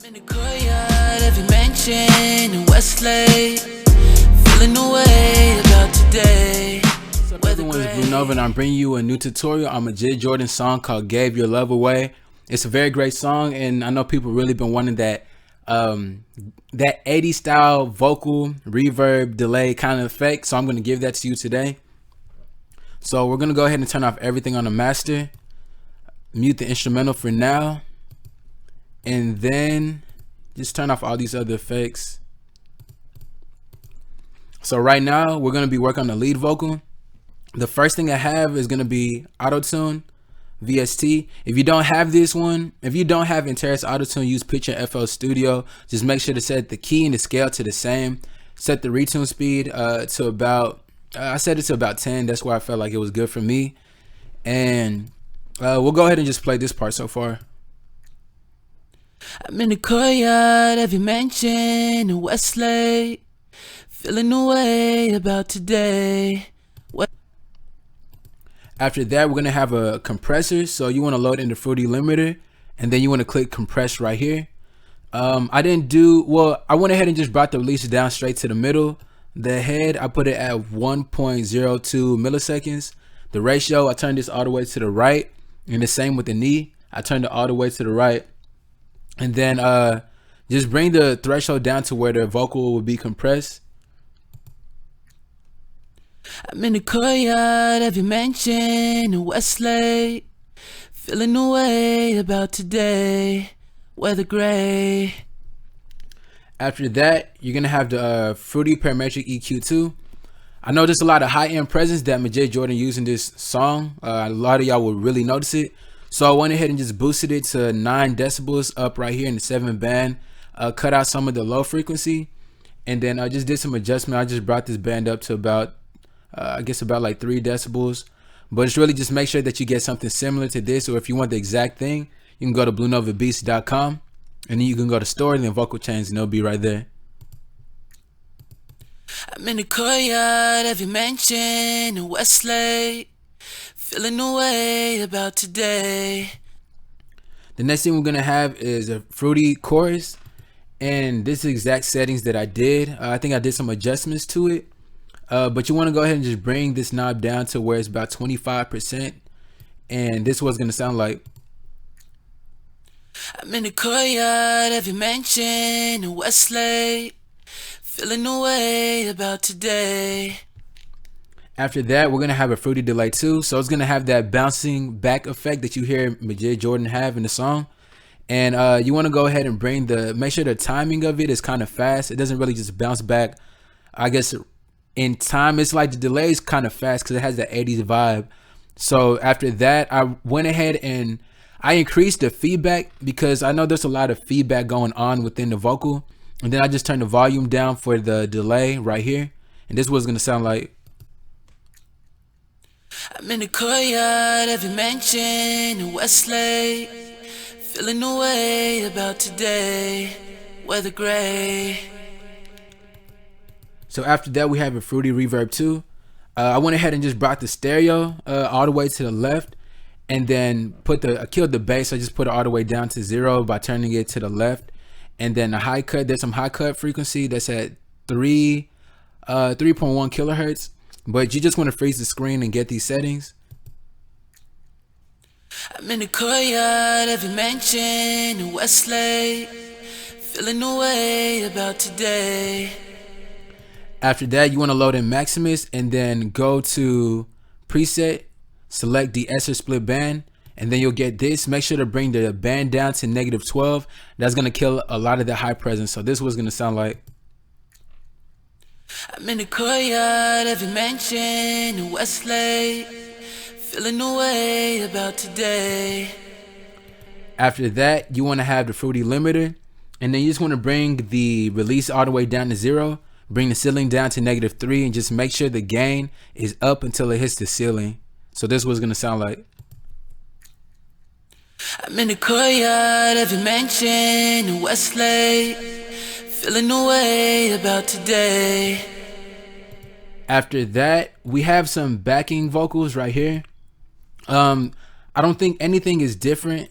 In the courtyard of your mansion in Westlake, feeling the way about today. Everyone is Blue Nova, and I'm bringing you a new tutorial on Majid Jordan's song called Gave Your Love Away. It's a very great song, and I know people really been wanting that that 80s style vocal reverb delay kind of effect, so I'm going to give that to you today. So we're going to go ahead and turn off everything on the master, mute the instrumental for now, and then just turn off all these other effects. So right now we're going to be working on the lead vocal. The first thing I have is going to be Auto-Tune VST. If you don't have this one, if you don't have Interis Auto-Tune, use Picture FL Studio. Just make sure to set the key and the scale to the same. Set the retune speed to about, I set it to about 10. That's why I felt like it was good for me. And we'll go ahead and just play this part so far. I'm in the courtyard of your mansion in Westlake, feeling the way about today. After that, we're going to have a compressor. So you want to load in the Fruity limiter, and then you want to click compress right here. I went ahead and just brought the release down straight to the middle. The head, I put it at 1.02 milliseconds. The ratio, I turned this all the way to the right, and the same with the knee. I turned it all the way to the right. And then just bring the threshold down to where the vocal will be compressed. I'm in the courtyard of your mansion in Westlake, feeling the way about today, weather gray. After that, you're gonna have the Fruity Parametric Eq2. I know there's a lot of high-end presence that Majid Jordan used in this song. A lot of y'all will really notice it. So I went ahead and just boosted it to 9 decibels up right here in the 7 band. Cut out some of the low frequency, and then I just did some adjustment. I just brought this band up to about I guess about like 3 decibels, but it's really just make sure that you get something similar to this, or if you want the exact thing, you can go to bluenovabeats.com, and then you can go to store and then vocal chains, and they'll be right there. I'm in the courtyard of your mansion in Westlake, feeling the way about today. The next thing we're gonna have is a Fruity chorus, and this is exact settings that I did. I think I did some adjustments to it. But you want to go ahead and just bring this knob down to where it's about 25%, and this was going to sound like. I'm in the courtyard of your mansion in Westlake, feeling the way about today. After that, we're going to have a Fruity delay too, so it's going to have that bouncing back effect that you hear Majid Jordan have in the song. And you want to go ahead and make sure the timing of it is kind of fast. It doesn't really just bounce back, I guess, in time. It's like the delay is kind of fast because it has the 80s vibe. So after that, I went ahead and I increased the feedback because I know there's a lot of feedback going on within the vocal. And then I just turned the volume down for the delay right here, and this was going to sound like. I'm in the courtyard of your mansion in Westlake, feeling the way about today, weather gray. So after that, we have a Fruity reverb too. I went ahead and just brought the stereo all the way to the left, and then I killed the bass. I just put it all the way down to 0 by turning it to the left. And then the high cut, there's some high cut frequency that's at 3.1 kilohertz. But you just want to freeze the screen and get these settings. I'm in the courtyard of your mansion in Westlake, feeling the way about today. After that, you want to load in Maximus, and then go to preset, select the Esser split band, and then you'll get this. Make sure to bring the band down to -12. That's going to kill a lot of the high presence. So this was going to sound like. I'm in the courtyard of your mansion in Westlake, feeling the way about today. After that, you want to have the Fruity limiter, and then you just want to bring the release all the way down to 0. Bring the ceiling down to -3, and just make sure the gain is up until it hits the ceiling. So this was going to sound like. I'm in the courtyard of your mansion in Westlake, feeling the way about today. After that, we have some backing vocals right here. I don't think anything is different.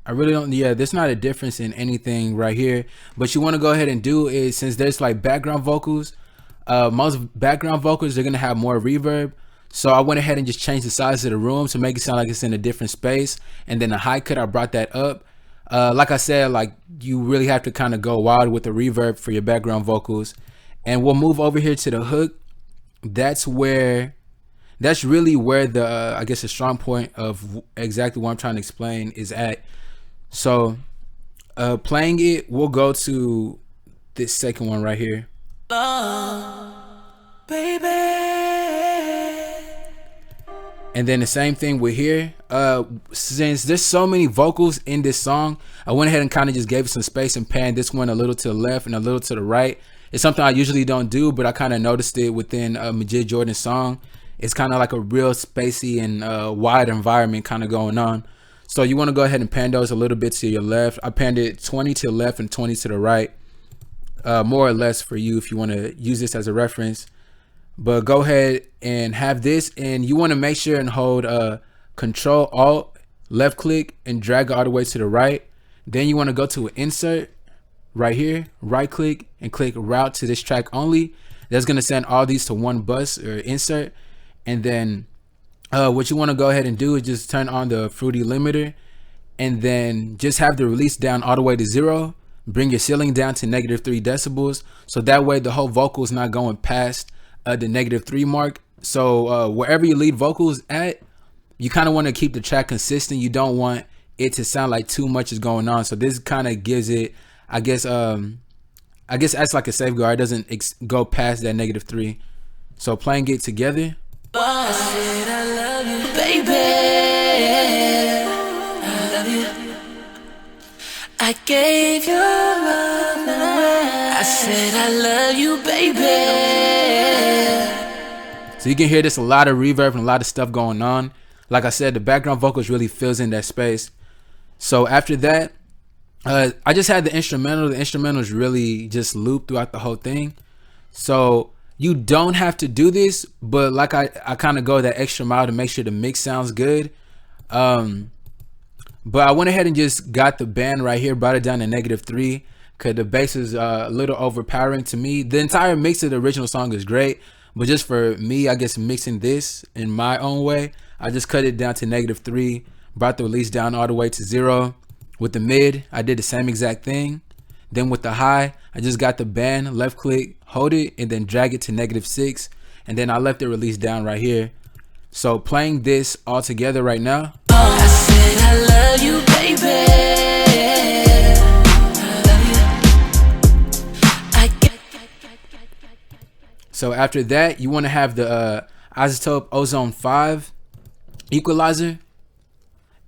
I really don't. Yeah, there's not a difference in anything right here. But you want to go ahead and do is, since there's like background vocals, most background vocals, they're gonna have more reverb. So I went ahead and just changed the size of the room to make it sound like it's in a different space. And then the high cut, I brought that up. Like I said, like you really have to kind of go wild with the reverb for your background vocals. And we'll move over here to the hook. That's really where the I guess the strong point of exactly what I'm trying to explain is at. So playing it, we'll go to this second one right here. Baby. And then the same thing with here. Since there's so many vocals in this song, I went ahead and kind of just gave it some space and panned this one a little to the left and a little to the right. It's something I usually don't do, but I kind of noticed it within Majid Jordan's song. It's kind of like a real spacey and wide environment kind of going on. So you want to go ahead and pan those a little bit to your left. I panned it 20 to the left and 20 to the right. More or less for you if you want to use this as a reference. But go ahead and have this, and you want to make sure and hold Control Alt left click and drag it all the way to the right. Then you want to go to an insert right here, right click and click route to this track only. That's going to send all these to one bus or insert. And then what you want to go ahead and do is just turn on the fruity limiter and then just have the release down all the way to 0. Bring your ceiling down to -3 decibels. So that way the whole vocal is not going past the -3 mark. So wherever your lead vocal is at, you kind of want to keep the track consistent. You don't want it to sound like too much is going on. So this kind of gives it, I guess that's like a safeguard. It doesn't go past that -3. So playing it together. I said I love you, baby. I love you. I gave your love away. I said I love you, baby. So you can hear this a lot of reverb and a lot of stuff going on. Like I said, the background vocals really fills in that space. So after that, I just had the instrumental. The instrumental is really just looped throughout the whole thing. So you don't have to do this, but like I kind of go that extra mile to make sure the mix sounds good. But I went ahead and just got the band right here, brought it down to -3 because the bass is a little overpowering to me. The entire mix of the original song is great, but just for me, I guess mixing this in my own way, I just cut it down to -3, brought the release down all the way to 0. With the mid, I did the same exact thing. Then with the high, I just got the band, left click, hold it, and then drag it to -6. And then I left the release down right here. So playing this all together right now. I said I love you, baby. I love you. So after that, you want to have the Izotope Ozone 5 Equalizer.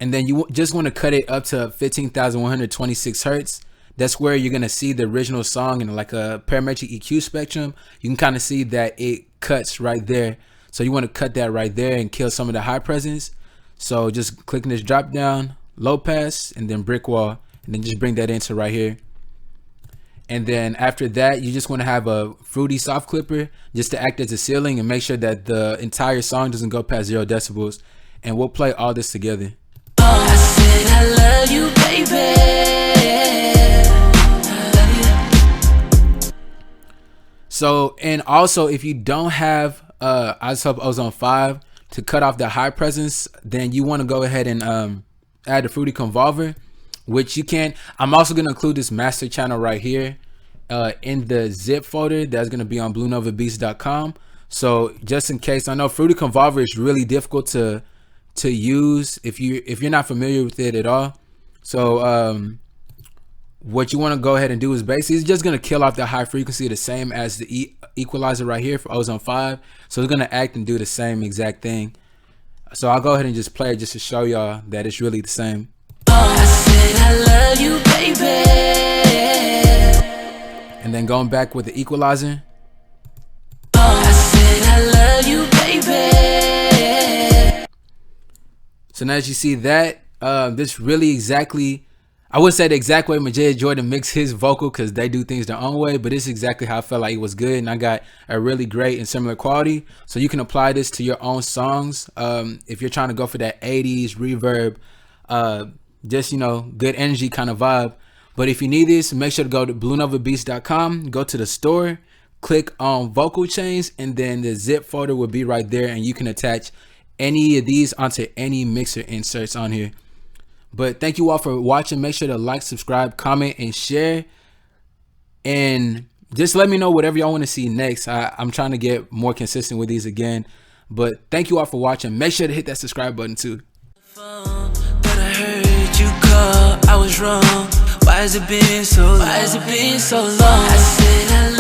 And then you just want to cut it up to 15,126 hertz. That's where you're going to see the original song in like a parametric EQ spectrum. You can kind of see that it cuts right there. So you want to cut that right there and kill some of the high presence. So just clicking this drop down, low pass, and then brick wall, and then just bring that into right here. And then after that, you just want to have a fruity soft clipper just to act as a ceiling and make sure that the entire song doesn't go past 0 decibels. And we'll play all this together. I said I love you, baby. I love you. So, and also if you don't have Izotope Ozone 5 to cut off the high presence, then you want to go ahead and add the fruity convolver, which you can. I'm also going to include this master channel right here in the zip folder that's going to be on bluenovabeats.com. So just in case, I know fruity convolver is really difficult to use if you're not familiar with it at all. So what you want to go ahead and do is basically it's just going to kill off the high frequency the same as the equalizer right here for Ozone 5. So it's going to act and do the same exact thing. So I'll go ahead and just play it just to show y'all that it's really the same. I said I love you, baby. And then going back with the equalizer. I said I love you, baby. So now as you see that, this really exactly, I wouldn't say the exact way Majid Jordan mixed his vocal because they do things their own way, but it's exactly how I felt like it was good, and I got a really great and similar quality. So you can apply this to your own songs if you're trying to go for that 80s reverb, just, good energy kind of vibe. But if you need this, make sure to go to bluenovabeats.com, go to the store, click on vocal chains, and then the zip folder will be right there, and you can attach any of these onto any mixer inserts on here. But thank you all for watching. Make sure to like, subscribe, comment, and share. And just let me know whatever y'all want to see next. I'm trying to get more consistent with these again. But thank you all for watching. Make sure to hit that subscribe button too. But I heard you call, I was wrong. Why has it been so long? I said I